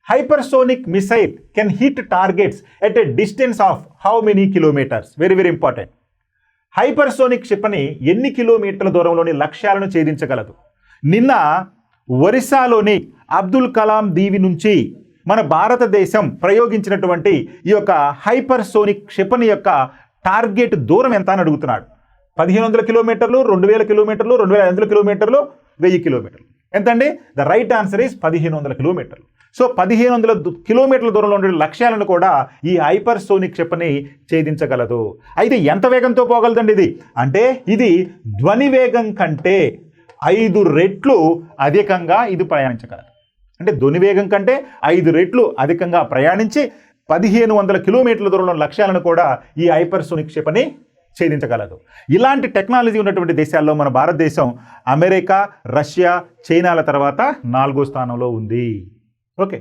Hypersonic missile can hit targets at a distance of how many kilometres? Very very important. Hypersonic క్షిపణి ఎన్ని కిలోమీటర్ల దూరంలోని లక్ష్యాలను ఛేదించగలదు? నిన్న ఒరిస్సాలోని అబ్దుల్ కలాం దీవి నుంచి మన భారతదేశం ప్రయోగించినటువంటి ఈ యొక్క హైపర్సోనిక్ క్షిపణి యొక్క టార్గెట్ దూరం ఎంత అని అడుగుతున్నాడు. 1500 కిలోమీటర్లు, 2000 కిలోమీటర్లు, 2500 కిలోమీటర్లు, 1000 కిలోమీటర్లు. ఎంతండి? ద రైట్ ఆన్సర్ ఈస్ 1500 కిలోమీటర్లు. సో 1500 కిలోమీటర్ల దూరంలో ఉండే లక్ష్యాలను కూడా ఈ హైపర్సోనిక్ క్షిపణి ఛేదించగలదు. అయితే ఎంత వేగంతో పోగలదండి ఇది అంటే? ఇది ధ్వని వేగం కంటే 5 రెట్లు అధికంగా ఇది ప్రయాణించగలదు. అంటే ధ్వని వేగం కంటే 5 రెట్లు అధికంగా ప్రయాణించి 1500 కిలోమీటర్ల దూరంలో లక్ష్యాలను కూడా ఈ హైపర్సోనిక్ క్షిపణి ఛేదించగలదు. ఇలాంటి టెక్నాలజీ ఉన్నటువంటి దేశాల్లో మన భారతదేశం అమెరికా, రష్యా, చైనాల తర్వాత 4వ స్థానంలో ఉంది. ఓకే.